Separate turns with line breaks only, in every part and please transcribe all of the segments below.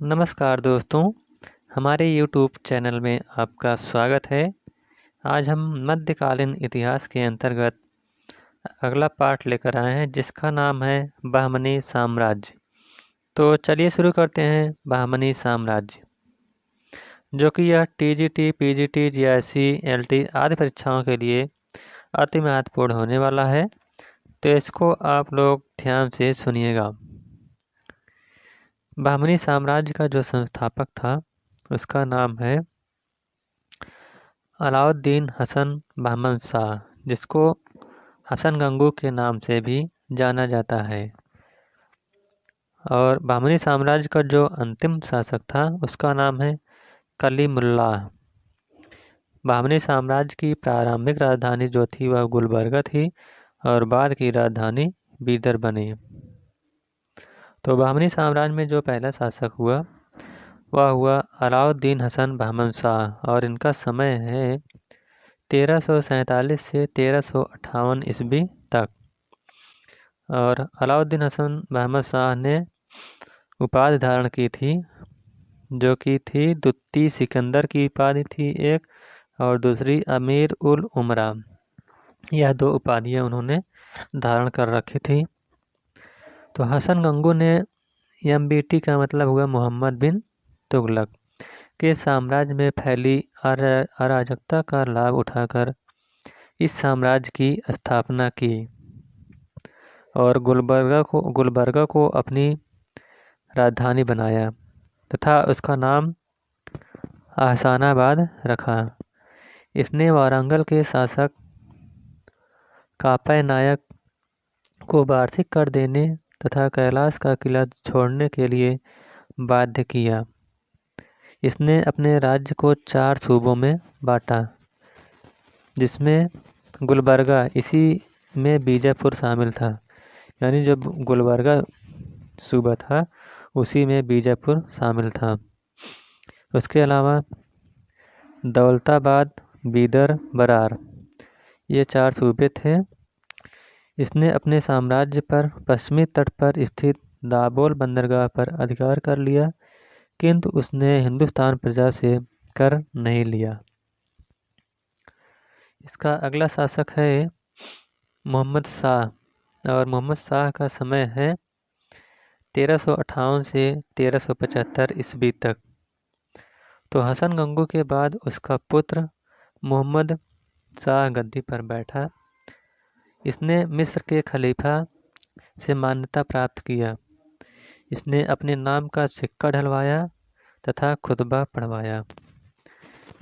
नमस्कार दोस्तों, हमारे YouTube चैनल में आपका स्वागत है। आज हम मध्यकालीन इतिहास के अंतर्गत अगला पाठ लेकर आए हैं जिसका नाम है बहमनी साम्राज्य। तो चलिए शुरू करते हैं। बहमनी साम्राज्य जो कि यह TGT, PGT, GIC, LT आदि परीक्षाओं के लिए अति महत्वपूर्ण होने वाला है, तो इसको आप लोग ध्यान से सुनिएगा। बहमनी साम्राज्य का जो संस्थापक था उसका नाम है अलाउद्दीन हसन बहमन शाह, जिसको हसन गंगू के नाम से भी जाना जाता है। और बहमनी साम्राज्य का जो अंतिम शासक था उसका नाम है कलीमुल्लाह। बहमनी साम्राज्य की प्रारंभिक राजधानी जो थी वह गुलबर्गा थी और बाद की राजधानी बीदर बनी। तो बहमनी साम्राज्य में जो पहला शासक हुआ वह हुआ अलाउद्दीन हसन बहमन शाह और इनका समय है 1347 से 1358 ईस्वी तक। और अलाउद्दीन हसन बहमन शाह ने उपाधि धारण की थी जो कि थी दुत्ती सिकंदर की उपाधि थी एक, और दूसरी अमीर उल उमरा। यह दो उपाधियां उन्होंने धारण कर रखी थी। तो हसन गंगू ने MBT का मतलब हुआ मोहम्मद बिन तुगलक के साम्राज्य में फैली अराजकता का लाभ उठाकर इस साम्राज्य की स्थापना की और गुलबर्गा को अपनी राजधानी बनाया तथा उसका नाम आहसानाबाद रखा। इसने वारंगल के शासक कापय नायक को वार्षिक कर देने तथा कैलाश का किला छोड़ने के लिए बाध्य किया। इसने अपने राज्य को 4 सूबों में बांटा, जिसमें गुलबर्गा, इसी में बीजापुर शामिल था। यानी जब गुलबर्गा सूबा था उसी में बीजापुर शामिल था। उसके अलावा दौलताबाद, बीदर, बरार, ये 4 सूबे थे। इसने अपने साम्राज्य पर पश्चिमी तट पर स्थित दाबोल बंदरगाह पर अधिकार कर लिया, किंतु उसने हिंदुस्तान प्रजा से कर नहीं लिया। इसका अगला शासक है मोहम्मद शाह और मोहम्मद शाह का समय है 1358 से 1375 ईस्वी तक। तो हसन गंगू के बाद उसका पुत्र मोहम्मद शाह गद्दी पर बैठा। इसने मिस्र के खलीफा से मान्यता प्राप्त किया। इसने अपने नाम का सिक्का ढलवाया तथा खुतबा पढ़वाया।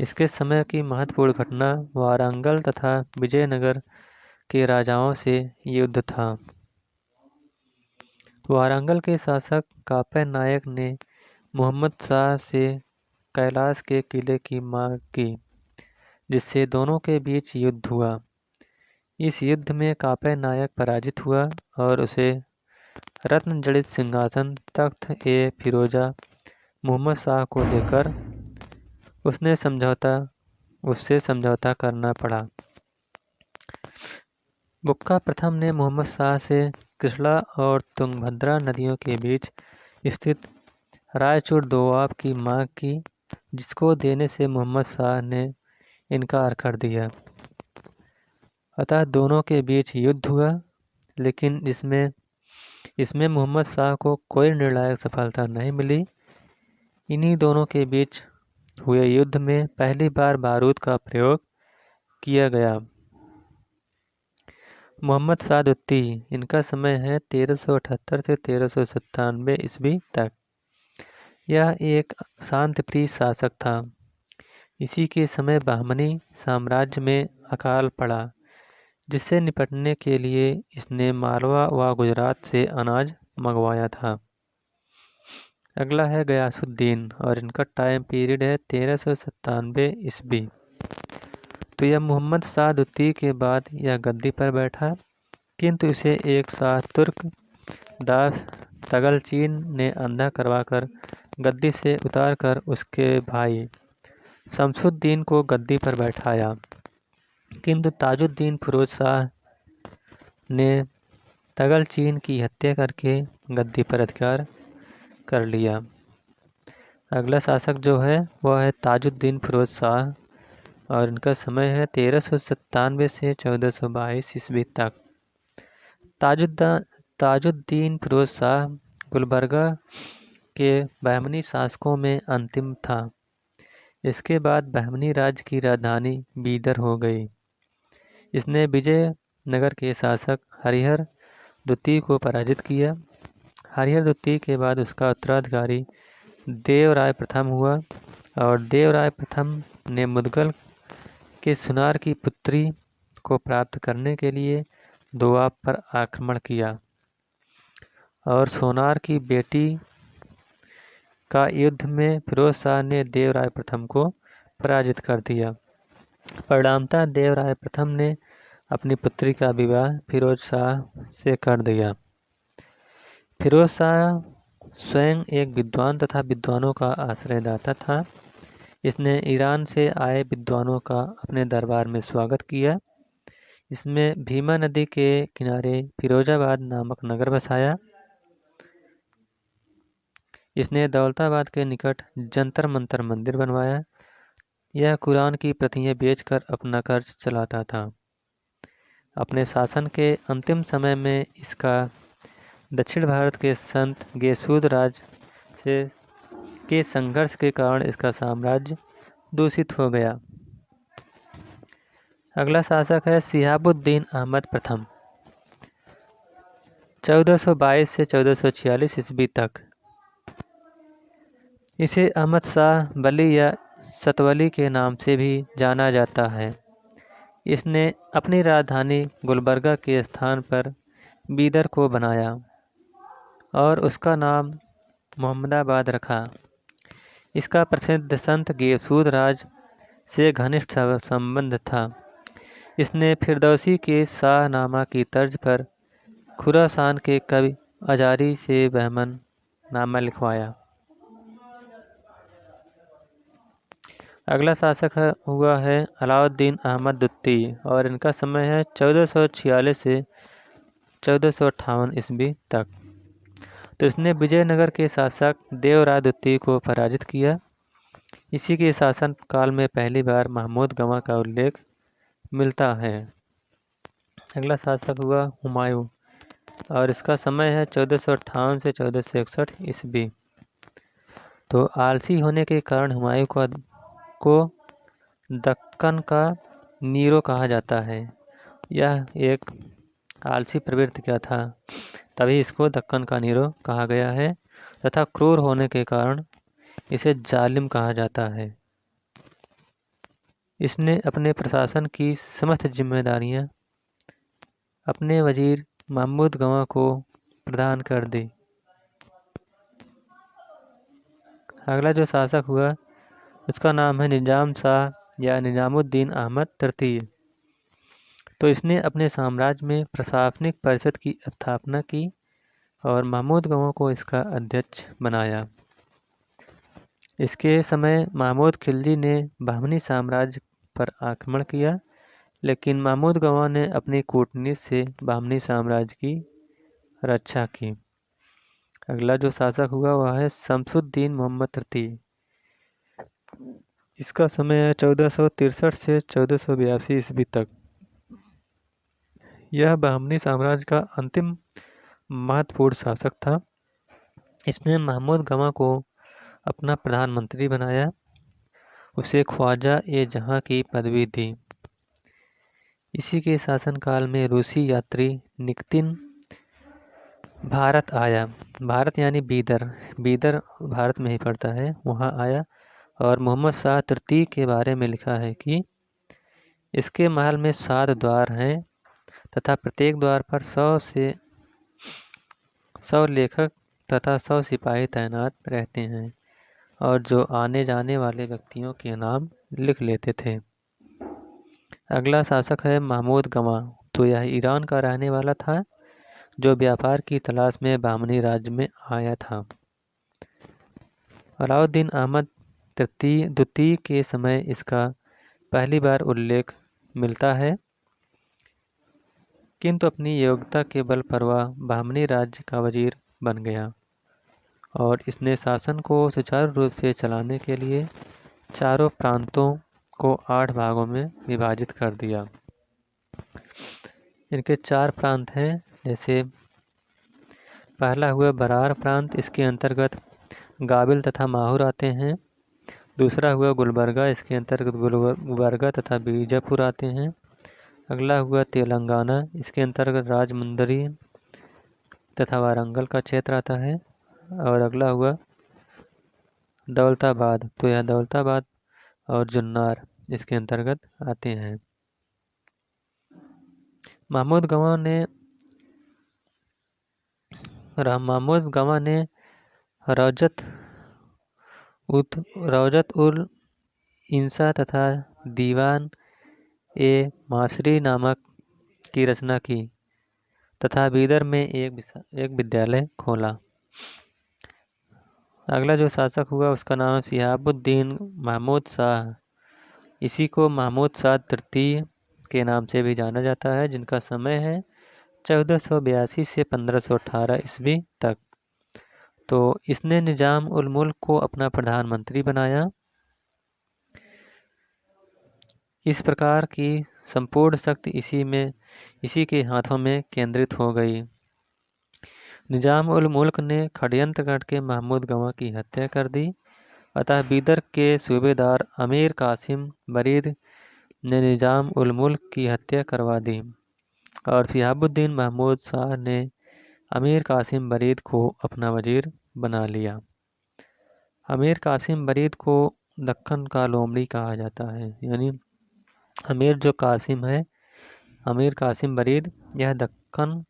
इसके समय की महत्वपूर्ण घटना वारंगल तथा विजयनगर के राजाओं से युद्ध था। वारंगल के शासक कापय नायक ने मोहम्मद शाह से कैलाश के किले की मांग की, जिससे दोनों के बीच युद्ध हुआ। इस युद्ध में कापय नायक पराजित हुआ और उसे रत्न जड़ित सिंहासन तख्त ए फिरोजा मोहम्मद शाह को देकर उससे समझौता करना पड़ा। बुक्का प्रथम ने मोहम्मद शाह से कृष्णा और तुंगभद्रा नदियों के बीच स्थित रायचूर दोआब की मांग की, जिसको देने से मोहम्मद शाह ने इनकार कर दिया। अतः दोनों के बीच युद्ध हुआ, लेकिन इसमें मोहम्मद शाह को कोई निर्णायक सफलता नहीं मिली। इन्हीं दोनों के बीच हुए युद्ध में पहली बार बारूद का प्रयोग किया गया। मोहम्मद शाह दुत्ती, इनका समय है 1378 से 1397 ईस्वी तक। यह एक शांतिप्रिय शासक था। इसी के समय बहमनी साम्राज्य में अकाल पड़ा, जिससे निपटने के लिए इसने मालवा व गुजरात से अनाज मंगवाया था। अगला है गयासुद्दीन और इनका टाइम पीरियड है 1397 ईस्वी। तो यह मोहम्मद शाह दुत्ती के बाद यह गद्दी पर बैठा, किंतु इसे एक शाह तुर्क दास तगलचीन ने अंधा करवाकर गद्दी से उतारकर उसके भाई शमसुद्दीन को गद्दी पर बैठाया। किंतु ताजुद्दीन फिरोज शाह ने तगलचीन की हत्या करके गद्दी पर अधिकार कर लिया। अगला शासक जो है वह है ताजुद्दीन फिरोज शाह और इनका समय है 1397 से 1422 ईस्वी तक। ताजुद्दीन फिरोज शाह गुलबर्गा के बहमनी शासकों में अंतिम था। इसके बाद बहमनी राज्य की राजधानी बीदर हो गई। इसने विजयनगर के शासक हरिहर द्वितीय को पराजित किया। हरिहर द्वितीय के बाद उसका उत्तराधिकारी देवराय प्रथम हुआ और देवराय प्रथम ने मुदगल के सुनार की पुत्री को प्राप्त करने के लिए दोआब पर आक्रमण किया और सोनार की बेटी का युद्ध में फिरोज शाह ने देवराय प्रथम को पराजित कर दिया। परिणामतः देवराय प्रथम ने अपनी पुत्री का विवाह फिरोज शाह से कर दिया। फिरोज शाह स्वयं एक विद्वान तथा विद्वानों का आश्रयदाता था। इसने ईरान से आए विद्वानों का अपने दरबार में स्वागत किया। इसमें भीमा नदी के किनारे फिरोजाबाद नामक नगर बसाया। इसने दौलताबाद के निकट जंतर मंतर मंदिर बनवाया। यह कुरान की प्रतियां बेचकर अपना कर्ज चलाता था। अपने शासन के अंतिम समय में इसका दक्षिण भारत के संत गेसूद राज से के संघर्ष के कारण इसका साम्राज्य दूषित हो गया। अगला शासक है शिहाबुद्दीन अहमद प्रथम 1422 से 1446 ईस्वी तक। इसे अहमद शाह वली या सतवली के नाम से भी जाना जाता है। इसने अपनी राजधानी गुलबर्गा के स्थान पर बीदर को बनाया और उसका नाम मोहम्मदाबाद रखा। इसका प्रसिद्ध संत गेसूद राज से घनिष्ठ संबंध था। इसने फिरदौसी के शाहनामा की तर्ज पर खुरासान के कवि अजारी से बहमन नामा लिखवाया। अगला शासक हुआ है अलाउद्दीन अहमद द्वितीय और इनका समय है 1446 से 1458 ईस्वी तक। तो इसने विजयनगर के शासक देवराय द्वितीय को पराजित किया। इसी के शासन काल में पहली बार महमूद गवाह का उल्लेख मिलता है। अगला शासक हुआ हुमायूं और इसका समय है 1458 से 1461 ईस्वी। तो आलसी होने के कारण हुमायूं को दक्कन का नीरो कहा जाता है। यह एक आलसी प्रवृत्ति का था, तभी इसको दक्कन का नीरो कहा गया है तथा क्रूर होने के कारण इसे जालिम कहा जाता है। इसने अपने प्रशासन की समस्त जिम्मेदारियां अपने वजीर महमूद गवाह को प्रदान कर दी। अगला जो शासक हुआ उसका नाम है निजाम शाह या निजामुद्दीन अहमद तृतीय। तो इसने अपने साम्राज्य में प्रशासनिक परिषद की स्थापना की और महमूद गवाह को इसका अध्यक्ष बनाया। इसके समय महमूद खिलजी ने बहमनी साम्राज्य पर आक्रमण किया, लेकिन महमूद गवाह ने अपनी कूटनीति से बहमनी साम्राज्य की रक्षा की। अगला जो शासक हुआ वह है शमसुद्दीन मोहम्मद तृतीय। इसका समय है 1463 से 1482 ईस्वी तक। यह बहमनी साम्राज्य का अंतिम महत्वपूर्ण शासक था। इसने महमूद गवाह को अपना प्रधानमंत्री बनाया। उसे ख्वाजा ए जहां की पदवी दी। इसी के शासनकाल में रूसी यात्री निकितिन भारत आया। भारत यानी बीदर भारत में ही पड़ता है, वहाँ आया और मोहम्मद शाह तृतीय के बारे में लिखा है कि इसके महल में 7 द्वार हैं तथा प्रत्येक द्वार पर 100 लेखक तथा 100 सिपाही तैनात रहते हैं और जो आने जाने वाले व्यक्तियों के नाम लिख लेते थे। अगला शासक है महमूद गवाह। तो यह ईरान का रहने वाला था जो व्यापार की तलाश में बहमनी राज्य में आया था। अलाउद्दीन अहमद द्वितीय के समय इसका पहली बार उल्लेख मिलता है, किंतु अपनी योग्यता के बल पर वह बहमनी राज्य का वजीर बन गया और इसने शासन को सुचारू रूप से चलाने के लिए चारों प्रांतों को 8 भागों में विभाजित कर दिया। इनके 4 प्रांत हैं, जैसे पहला हुआ बरार प्रांत, इसके अंतर्गत गाबिल तथा माहुर आते हैं। दूसरा हुआ गुलबर्गा, इसके अंतर्गत गुलबर्गा तथा बीजापुर आते हैं। अगला हुआ तेलंगाना, इसके अंतर्गत राजमुंदरी तथा वारंगल का क्षेत्र आता है। और अगला हुआ दौलताबाद, तो यह दौलताबाद और जुन्नार इसके अंतर्गत आते हैं। महमूद गवाह ने रौजत उल इंसा तथा दीवान ए मासरी नामक की रचना की तथा बीदर में एक विद्यालय खोला। अगला जो शासक हुआ उसका नाम शिहाबुद्दीन महमूद शाह। इसी को महमूद शाह तृतीय के नाम से भी जाना जाता है, जिनका समय है 1482 से 1518 ईस्वी तक। तो इसने निजाम उल मुल्क को अपना प्रधानमंत्री बनाया। इस प्रकार की संपूर्ण शक्ति इसी के हाथों में केंद्रित हो गई। निजाम उल मुल्क ने षड्यंत्र करके महमूद गवाह की हत्या कर दी। अतः बीदर के सूबेदार अमीर कासिम बरीद ने निजाम उल मुल्क की हत्या करवा दी और शिहाबुद्दीन महमूद शाह ने अमीर कासिम बरीद को अपना वजीर बना लिया। अमीर कासिम बरीद को दक्कन का लोमड़ी कहा जाता है, यानी अमीर जो कासिम है, अमीर कासिम बरीद, यह दक्कन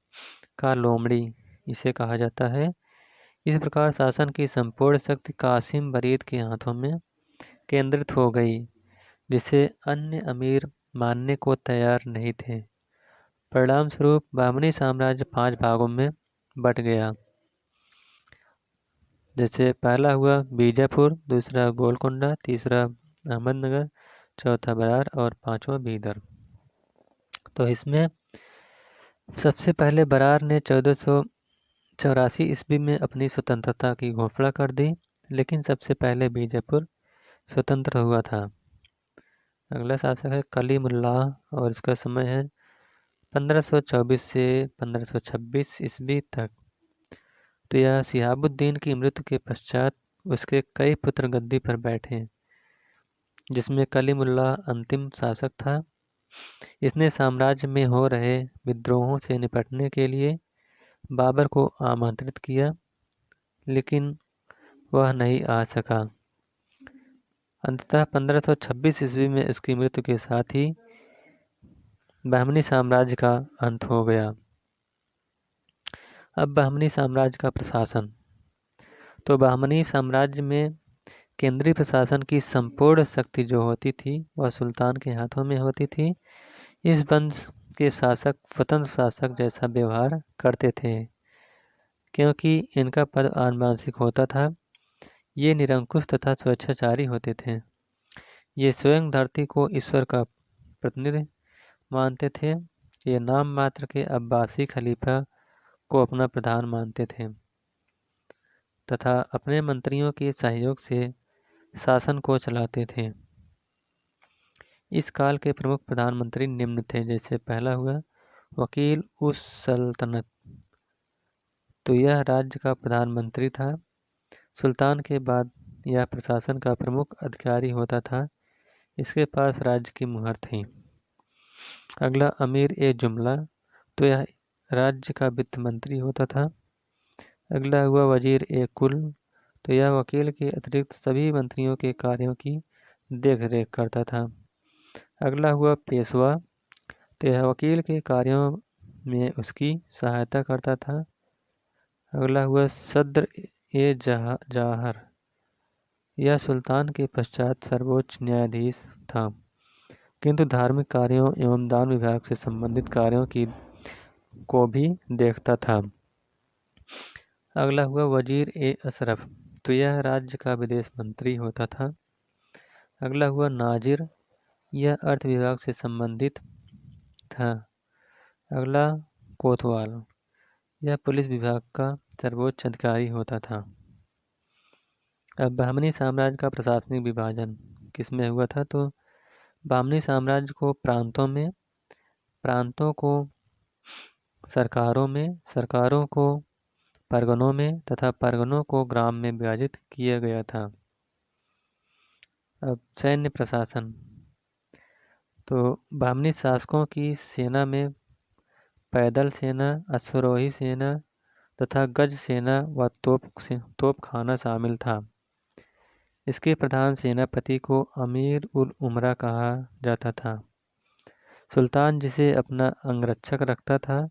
का लोमड़ी इसे कहा जाता है। इस प्रकार शासन की संपूर्ण शक्ति कासिम बरीद के हाथों में केंद्रित हो गई, जिसे अन्य अमीर मानने को तैयार नहीं थे। परिणाम स्वरूप बहमनी साम्राज्य 5 भागों में बट गया। जैसे पहला हुआ बीजापुर, दूसरा गोलकोंडा, तीसरा अहमदनगर, चौथा बरार और पांचवा बीदर। तो इसमें सबसे पहले बरार ने 1484 ईस्वी में अपनी स्वतंत्रता की घोषणा कर दी, लेकिन सबसे पहले बीजापुर स्वतंत्र हुआ था। अगला शासक है कलीमुल्लाह और इसका समय है 1524 से 1526 ईस्वी तक। तो यह शिहाबुद्दीन की मृत्यु के पश्चात उसके कई पुत्र गद्दी पर बैठे, जिसमें कलीमुल्लाह अंतिम शासक था। इसने साम्राज्य में हो रहे विद्रोहों से निपटने के लिए बाबर को आमंत्रित किया, लेकिन वह नहीं आ सका। अंततः 1526 ईस्वी में उसकी मृत्यु के साथ ही बहमनी साम्राज्य का अंत हो गया। अब बहमनी साम्राज्य का प्रशासन। तो बहमनी साम्राज्य में केंद्रीय प्रशासन की संपूर्ण शक्ति जो होती थी वह सुल्तान के हाथों में होती थी। इस वंश के शासक स्वतंत्र शासक जैसा व्यवहार करते थे, क्योंकि इनका पद आनुवंशिक होता था। ये निरंकुश तथा स्वेच्छाचारी होते थे। ये स्वयं धरती को ईश्वर का प्रतिनिधि मानते थे। ये नाम मात्र के अब्बासी खलीफा को अपना प्रधान मानते थे तथा अपने मंत्रियों के सहयोग से शासन को चलाते थे। इस काल के प्रमुख प्रधानमंत्री निम्न थे, जैसे पहला हुआ वकील उस सल्तनत, तो यह राज्य का प्रधानमंत्री था। सुल्तान के बाद यह प्रशासन का प्रमुख अधिकारी होता था। इसके पास राज्य की मुहर थी। अगला अमीर ए जुमला, तो यह राज्य का वित्त मंत्री होता था। अगला हुआ वजीर ए कुल, तो यह वकील के अतिरिक्त सभी मंत्रियों के कार्यों की देखरेख करता था। अगला हुआ पेशवा, तो यह वकील के कार्यों में उसकी सहायता करता था। अगला हुआ सद्र ए जाहर, यह सुल्तान के पश्चात सर्वोच्च न्यायाधीश था, किंतु धार्मिक कार्यों एवं दान विभाग से संबंधित कार्यों को भी देखता था। अगला हुआ वजीर ए अशरफ, तो यह राज्य का विदेश मंत्री होता था। अगला हुआ नाजिर, यह अर्थ विभाग से संबंधित था। अगला कोतवाल, यह पुलिस विभाग का सर्वोच्च अधिकारी होता था। अब बहमनी साम्राज्य का प्रशासनिक विभाजन किस में हुआ था? तो बहमनी साम्राज्य को प्रांतों को सरकारों में, सरकारों को परगनों में तथा परगनों को ग्राम में विभाजित किया गया था। अब सैन्य प्रशासन, तो बहमनी शासकों की सेना में पैदल सेना, अश्वरोही सेना तथा गज सेना व तोपखाना शामिल था। इसके प्रधान सेनापति को अमीर उल उमरा कहा जाता था। सुल्तान जिसे अपना अंगरक्षक रखता था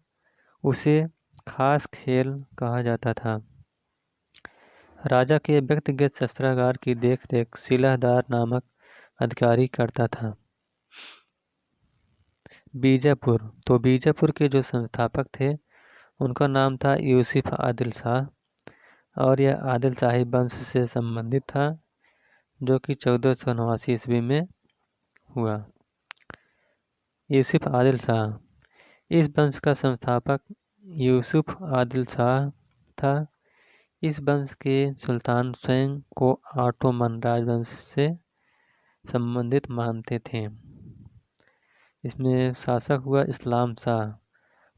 उसे खास खेल कहा जाता था। राजा के व्यक्तिगत शस्त्रागार की देखरेख सिलहदार नामक अधिकारी करता था। बीजापुर, तो बीजापुर के जो संस्थापक थे उनका नाम था यूसुफ आदिल शाह और यह आदिल शाही वंश से संबंधित था जो कि 1489 ईस्वी में हुआ। यूसुफ आदिल शाह, इस वंश का संस्थापक यूसुफ आदिल शाह था। इस वंश के सुल्तान स्वयं को ऑटोमन राजवंश से संबंधित मानते थे। इसमें शासक हुआ इस्लाम शाह,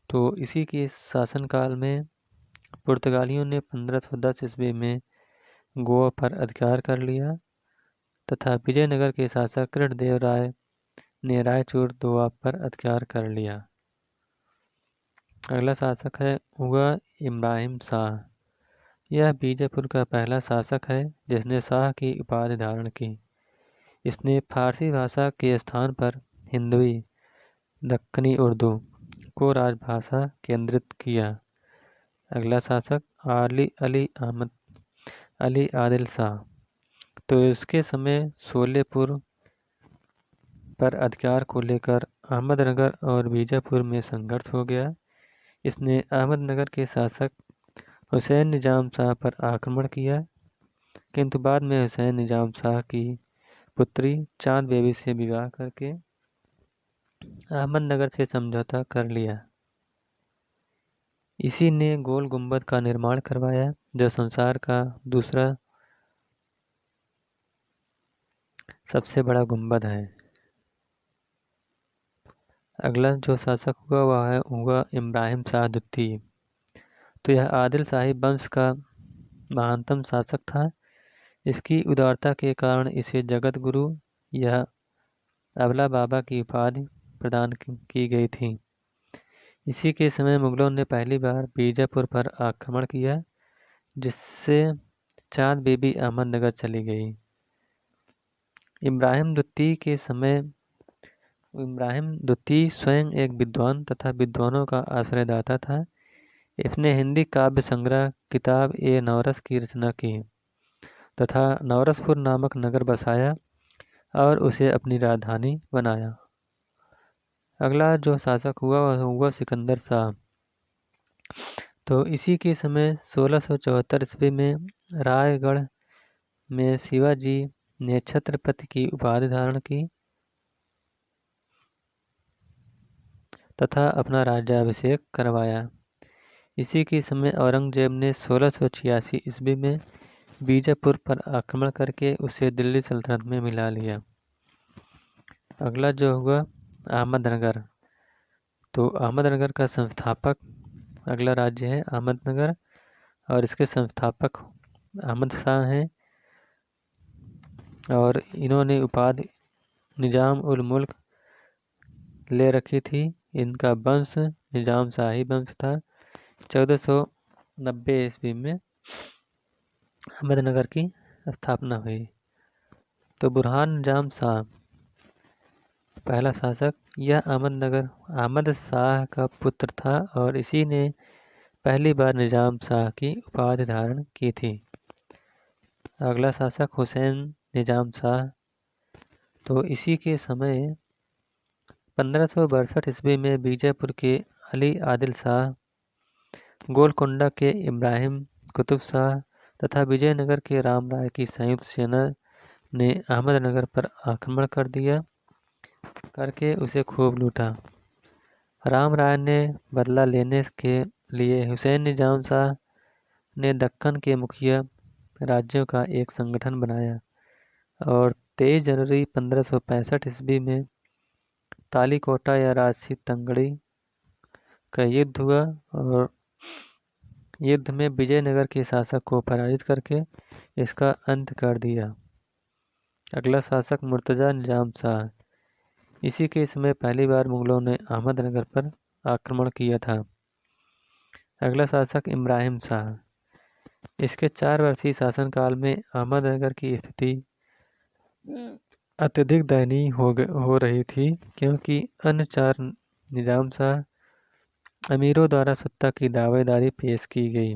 तो इसी के शासनकाल में पुर्तगालियों ने 1510 ईस्वी में गोवा पर अधिकार कर लिया तथा विजयनगर के शासक कृष्णदेव राय ने रायचूर दोआब पर अधिकार कर लिया। अगला शासक है हुआ इब्राहिम शाह। यह बीजापुर का पहला शासक है जिसने शाह की उपाधि धारण की। इसने फारसी भाषा के स्थान पर हिंदवी, दक्कनी उर्दू को राजभाषा केंद्रित किया। अगला शासक अली आदिल शाह, तो इसके समय शोलेपुर पर अधिकार को लेकर अहमदनगर और बीजापुर में संघर्ष हो गया। इसने अहमदनगर के शासक हुसैन निजाम शाह पर आक्रमण किया, किंतु बाद में हुसैन निजाम शाह की पुत्री चांद बेबी से विवाह करके अहमदनगर से समझौता कर लिया। इसी ने गोल गुंबद का निर्माण करवाया जो संसार का दूसरा सबसे बड़ा गुंबद है। अगला जो शासक हुआ वह हुआ इब्राहिम शाह द्वितीय। तो यह आदिल शाही वंश का महानतम शासक था। इसकी उदारता के कारण इसे जगत गुरु या अबला बाबा की उपाधि प्रदान की गई थी। इसी के समय मुगलों ने पहली बार बीजापुर पर आक्रमण किया जिससे चांद बेबी अहमदनगर चली गई। इब्राहिम द्वितीय स्वयं एक विद्वान तथा विद्वानों का आश्रयदाता था। इसने हिंदी काव्य संग्रह किताब ए नवरस की रचना की तथा नवरसपुर नामक नगर बसाया और उसे अपनी राजधानी बनाया। अगला जो शासक हुआ वह हुआ सिकंदर शाह। तो इसी के समय 1674 ईस्वी में रायगढ़ में शिवाजी ने छत्रपति की उपाधि धारण की तथा अपना राज्याभिषेक करवाया। इसी के समय औरंगजेब ने 1686 ईस्वी में बीजापुर पर आक्रमण करके उसे दिल्ली सल्तनत में मिला लिया। अगला जो हुआ अहमदनगर। तो अहमदनगर का संस्थापक, अगला राज्य है अहमदनगर और इसके संस्थापक अहमद शाह हैं और इन्होंने उपाधि निजाम उल मुल्क ले रखी थी। इनका वंश निजाम शाही वंश था। 1490 ईस्वी में अहमदनगर की स्थापना हुई। तो बुरहान निजाम शाह पहला शासक, यह अहमद शाह का पुत्र था और इसी ने पहली बार निजाम शाह की उपाधि धारण की थी। अगला शासक हुसैन निजाम शाह। तो इसी के समय 1562 ईस्वी में बीजापुर के अली आदिल शाह, गोलकोंडा के इब्राहिम कुतुब शाह तथा विजयनगर के राम राय की संयुक्त सेना ने अहमदनगर पर आक्रमण कर दिया करके उसे खूब लूटा। राम राय ने बदला लेने के लिए हुसैन निजाम शाह ने दक्कन के मुखिया राज्यों का एक संगठन बनाया और 23 जनवरी 1565 ईस्वी में तालीकोटा या राजसी तंगड़ी का युद्ध हुआ और युद्ध में विजयनगर के शासक को पराजित करके इसका अंत कर दिया। अगला शासक मुर्तजा निजाम शाह। इसी के समय पहली बार मुगलों ने अहमदनगर पर आक्रमण किया था। अगला शासक इब्राहिम शाह। इसके 4 वर्षीय शासनकाल में अहमदनगर की स्थिति अत्यधिक दयनीय हो रही थी, क्योंकि अन्य 4 निजाम शाह अमीरों द्वारा सत्ता की दावेदारी पेश की गई,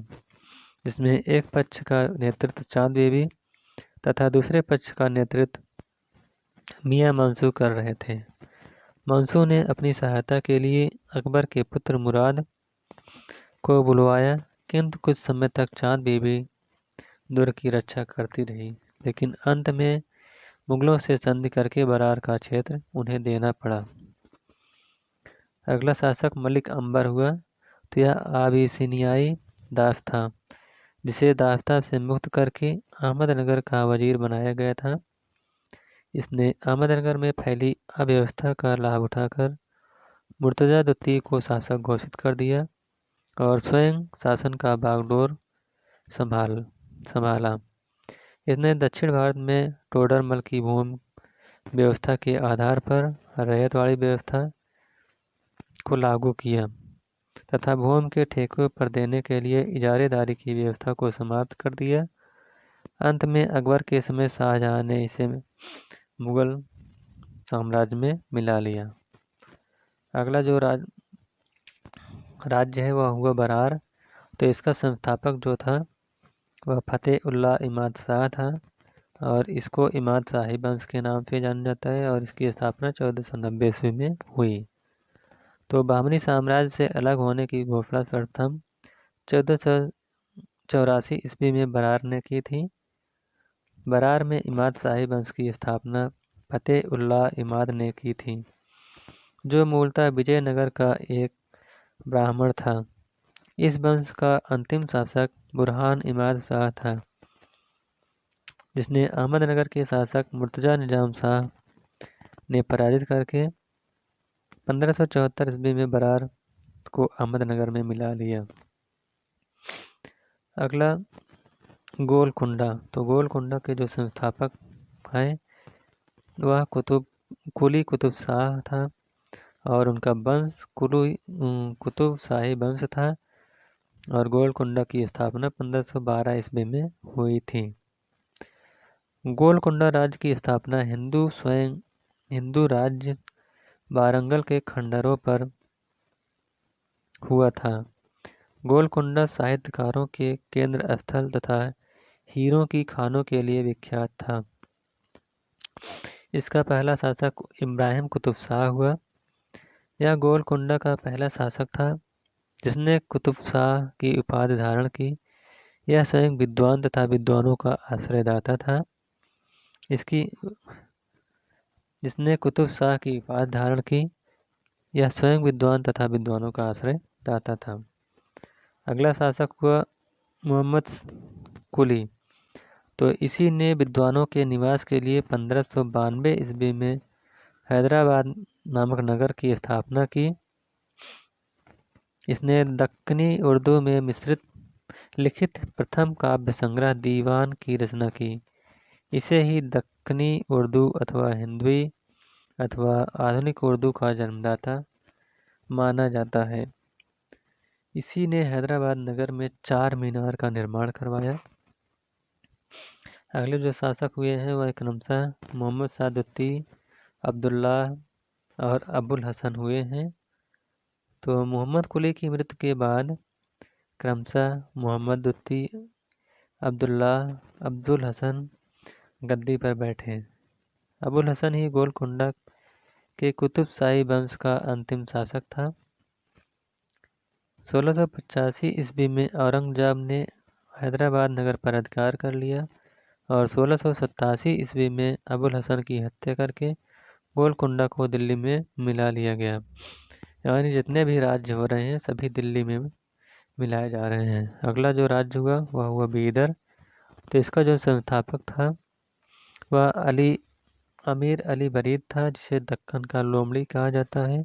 जिसमें एक पक्ष का नेतृत्व चांद बीबी तथा दूसरे पक्ष का नेतृत्व मियां मंसूर कर रहे थे। मंसूर ने अपनी सहायता के लिए अकबर के पुत्र मुराद को बुलवाया, किंतु कुछ समय तक चांद बीबी दुर्ग की रक्षा करती रही, लेकिन अंत में मुगलों से संधि करके बरार का क्षेत्र उन्हें देना पड़ा। अगला शासक मलिक अंबर हुआ। तो यह अबिसिनियाई दास था, जिसे दासता से मुक्त करके अहमदनगर का वजीर बनाया गया था। इसने अहमदनगर में फैली अव्यवस्था का लाभ उठाकर मुर्तजा द्वितीय को शासक घोषित कर दिया और स्वयं शासन का बागडोर संभाला। इसने दक्षिण भारत में टोडरमल की भूमि व्यवस्था के आधार पर रैयतवाड़ी व्यवस्था को लागू किया तथा भूमि के ठेकों पर देने के लिए इजारेदारी की व्यवस्था को समाप्त कर दिया। अंत में अकबर के समय शाहजहां ने इसे मुगल साम्राज्य में मिला लिया। अगला जो राज्य है वह हुआ बरार। तो इसका संस्थापक जो था वह फतेह उल्लाह इमाद शाह था और इसको इमाद शाही वंश के नाम से जाना जाता है और इसकी स्थापना 1490 ईस्वी में हुई। तो बहमनी साम्राज्य से अलग होने की घोषणा प्रथम 1484 ईस्वी में बरार ने की थी। बरार में इमाद शाही वंश की स्थापना फतेह उल्लाह इमाद ने की थी, जो मूलतः विजयनगर का एक ब्राह्मण था। इस वंश का अंतिम शासक बुरहान इमाद शाह था, जिसने अहमदनगर के शासक मुर्तजा निजाम शाह ने पराजित करके 1574 ईस्वी में बरार को अहमदनगर में मिला लिया। अगला गोलकुंडा। तो गोलकुंडा के जो संस्थापक हैं वह कुली कुतुब शाह था और उनका वंश कुतुब शाही वंश था और गोलकुंडा की स्थापना 1512 ईस्वी में हुई थी। गोलकुंडा राज्य की स्थापना हिंदू राज्य वारंगल के खंडरों पर हुआ था। गोलकुंडा साहित्यकारों के केंद्र स्थल तथा हीरों की खानों के लिए विख्यात था। इसका पहला शासक इब्राहिम कुतुब शाह हुआ। यह गोलकुंडा का पहला शासक था जिसने कुतुब शाह की उपाधि धारण की। यह स्वयं विद्वान तथा विद्वानों का आश्रयदाता था। जिसने कुतुब शाह की उपाधि धारण की, यह स्वयं विद्वान तथा विद्वानों का आश्रयदाता था। अगला शासक हुआ मोहम्मद कुली। तो इसी ने विद्वानों के निवास के लिए 1592 ईस्वी में हैदराबाद नामक नगर की स्थापना की। इसने दक्कनी उर्दू में मिश्रित लिखित प्रथम काव्य संग्रह दीवान की रचना की। इसे ही दक्कनी उर्दू अथवा हिंदवी अथवा आधुनिक उर्दू का जन्मदाता माना जाता है। इसी ने हैदराबाद नगर में 4 मीनार का निर्माण करवाया। अगले जो शासक हुए हैं वह क्रमशः मोहम्मद शाह द्वितीय, अब्दुल्ला और अबुल हसन हुए हैं। तो मोहम्मद कुली की मृत्यु के बाद क्रमशः मोहम्मद द्वितीय, अब्दुल हसन गद्दी पर बैठे। अबुल हसन ही गोलकुंडा के कुतुब शाही वंश का अंतिम शासक था। 1685 ईस्वी में औरंगजेब ने हैदराबाद नगर पर अधिकार कर लिया और 1687 ईस्वी में अबुल हसन की हत्या करके गोलकुंडा को दिल्ली में मिला लिया गया। यानी जितने भी राज्य हो रहे हैं सभी दिल्ली में मिलाए जा रहे हैं। अगला जो राज्य हुआ वह हुआ बीदर। तो इसका जो संस्थापक था वह अमीर अली बरीद था, जिसे दक्कन का लोमड़ी कहा जाता है।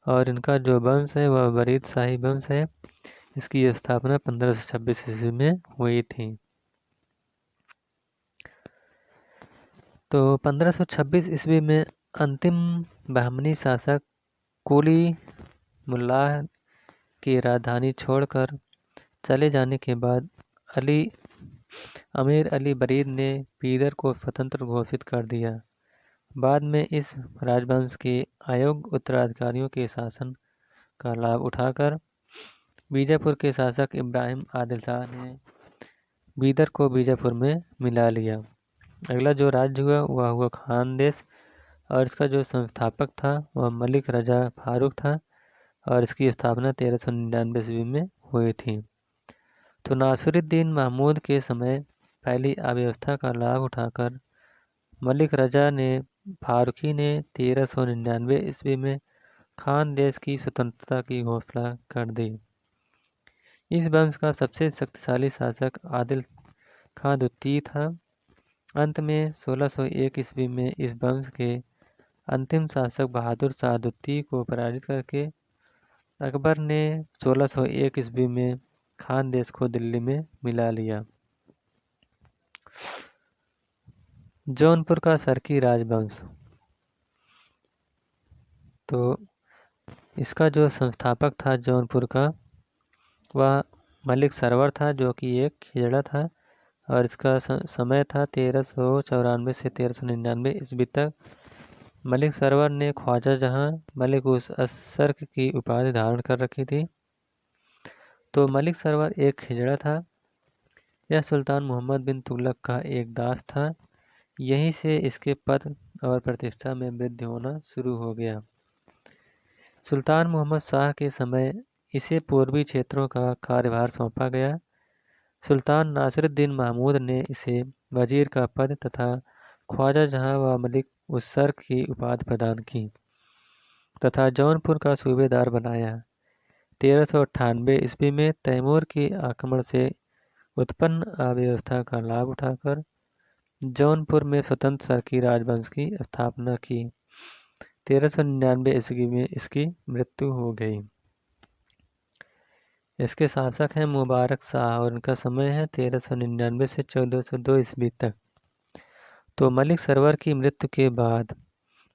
और इनका जो वंश है वह बरीद शाही वंश है। इसकी स्थापना 1526 ईस्वी में हुई थी। तो 1526 ईस्वी में अंतिम बहमनी शासक कुली मुल्लाह की राजधानी छोड़कर चले जाने के बाद अमीर अली बरीद ने बीदर को स्वतंत्र घोषित कर दिया। बाद में इस राजवंश के अयोग्य उत्तराधिकारियों के शासन का लाभ उठाकर बीजापुर के शासक इब्राहिम आदिल शाह ने बीदर को बीजापुर में मिला लिया। अगला जो राज्य हुआ वह हुआ खानदेश, और इसका जो संस्थापक था वह मलिक रजा फारूक था, और इसकी स्थापना 1399 ईस्वी में हुई थी। तो नासिरुद्दीन महमूद के समय फैली अव्यवस्था का लाभ उठाकर मलिक रजा ने फारूकी ने 1399 ईस्वी में खानदेश की स्वतंत्रता की घोषणा कर दी। इस वंश का सबसे शक्तिशाली शासक आदिल खां द्वितीय था। अंत में 1601 ईस्वी में इस वंश के अंतिम शासक बहादुर शाह द्वितीय को पराजित करके अकबर ने 1601 ईस्वी में खानदेश को दिल्ली में मिला लिया। जौनपुर का सरकी राजवंश, तो इसका जो संस्थापक था जौनपुर का वह मलिक सरवर था, जो कि एक खिजड़ा था, और इसका समय था 1394 से 1399 ईस्वी तक। मलिक सरवर ने ख्वाजा जहां मलिक उस असर की उपाधि धारण कर रखी थी। तो मलिक सरवर एक खिजड़ा था। यह सुल्तान मोहम्मद बिन तुगलक का एक दास था। यहीं से इसके पद और प्रतिष्ठा में वृद्धि होना शुरू हो गया। सुल्तान मोहम्मद शाह के समय इसे पूर्वी क्षेत्रों का कार्यभार सौंपा गया। सुल्तान नासिरुद्दीन महमूद ने इसे वजीर का पद तथा ख्वाजा जहां व मलिक उसर की उपाधि प्रदान की तथा जौनपुर का सूबेदार बनाया। 1398 ईस्वी में तैमूर के आक्रमण से उत्पन्न अव्यवस्था का लाभ उठाकर जौनपुर में स्वतंत्र सरकी राजवंश की स्थापना की। 1399 ईस्वी में इसकी मृत्यु हो गई। इसके शासक हैं मुबारक शाह, और इनका समय है 1399 से 1402 ईस्वी तक। तो मलिक सरवर की मृत्यु के बाद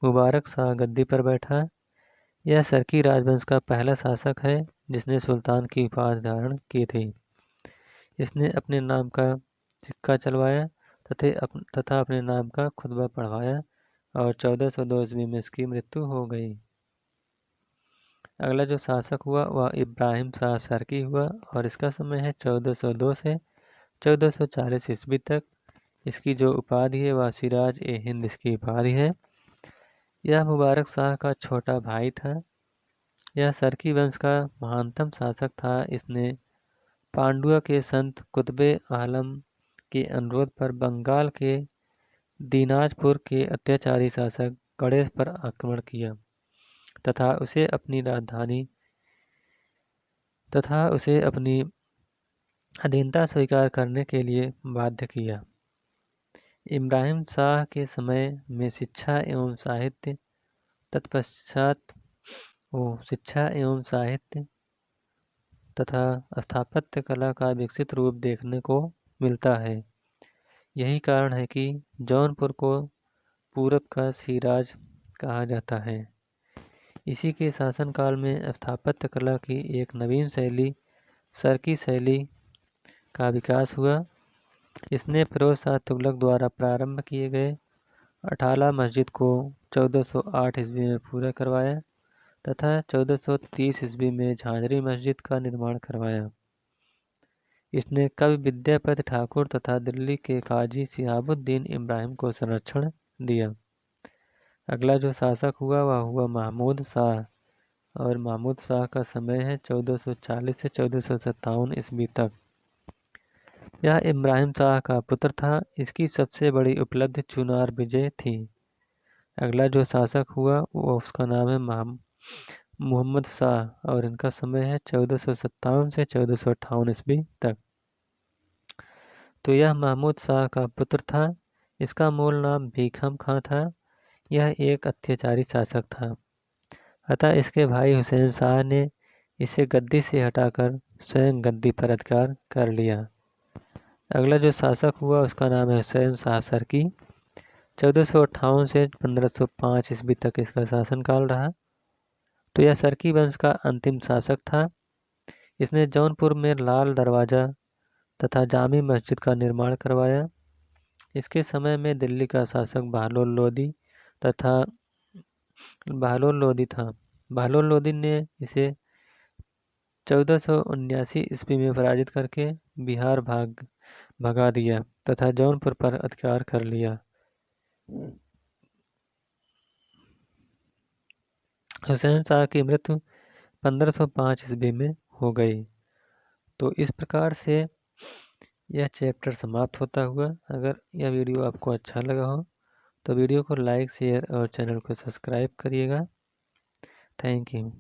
मुबारक शाह गद्दी पर बैठा। यह सरकी राजवंश का पहला शासक है जिसने सुल्तान की उपाधि धारण की थी। इसने अपने नाम का सिक्का चलवाया तथा अपने नाम का खुतबा पढ़वाया, और 1402 ईस्वी में इसकी मृत्यु हो गई। अगला जो शासक हुआ वह इब्राहिम शाह सरकी हुआ, और इसका समय है 1402 से 1440 ईस्वी तक। इसकी जो उपाधि है वह सिराज ए हिंद इसकी उपाधि है। यह मुबारक शाह का छोटा भाई था। यह सरकी वंश का महानतम शासक था। इसने पांडुआ के संत कुतबे आलम के अनुरोध पर बंगाल के दीनाजपुर के अत्याचारी शासक गणेश पर आक्रमण किया तथा उसे अपनी अधीनता स्वीकार करने के लिए बाध्य किया। इब्राहिम शाह के समय में शिक्षा एवं साहित्य तथा स्थापत्य कला का विकसित रूप देखने को मिलता है। यही कारण है कि जौनपुर को पूरब का सिराज कहा जाता है। इसी के शासनकाल में स्थापत्य कला की एक नवीन शैली सरकी शैली का विकास हुआ। इसने फिरोज शाह तुगलक द्वारा प्रारंभ किए गए अठाला मस्जिद को 1408 ईस्वी में पूरा करवाया तथा 1430 ईस्वी में झांझरी मस्जिद का निर्माण करवाया। इसने कवि विद्यापति ठाकुर तथा दिल्ली के काजी शिहाबुद्दीन इब्राहिम को संरक्षण दिया। अगला जो शासक हुआ वह हुआ महमूद शाह, और महमूद शाह का समय है 1440 से 1457 ईस्वी तक। यह इब्राहिम शाह का पुत्र था। इसकी सबसे बड़ी उपलब्धि चुनार विजय थी। अगला जो शासक हुआ वो उसका नाम है मोहम्मद शाह, और इनका समय है 1457 से 1458 ईस्वी तक। तो यह महमूद शाह का पुत्र था। इसका मूल नाम भीखम खां था। यह एक अत्याचारी शासक था, अतः इसके भाई हुसैन शाह ने इसे गद्दी से हटाकर स्वयं गद्दी पर अधिकार कर लिया। अगला जो शासक हुआ उसका नाम है हुसैन शाह सरकी। 1458 से 1505 ईस्वी तक इसका शासनकाल रहा। तो यह सरकी वंश का अंतिम शासक था। इसने जौनपुर में लाल दरवाज़ा तथा जामी मस्जिद का निर्माण करवाया। इसके समय में दिल्ली का शासक बहलोल लोदी था। बहलोल लोदी ने इसे 1479 ईस्वी में पराजित करके बिहार भगा दिया तथा जौनपुर पर अधिकार कर लिया। हुसैन शाह की मृत्यु 1505 ईस्वी में हो गई। तो इस प्रकार से यह चैप्टर समाप्त होता हुआ। अगर यह वीडियो आपको अच्छा लगा हो तो वीडियो को लाइक, शेयर और चैनल को सब्सक्राइब करिएगा। Thank you.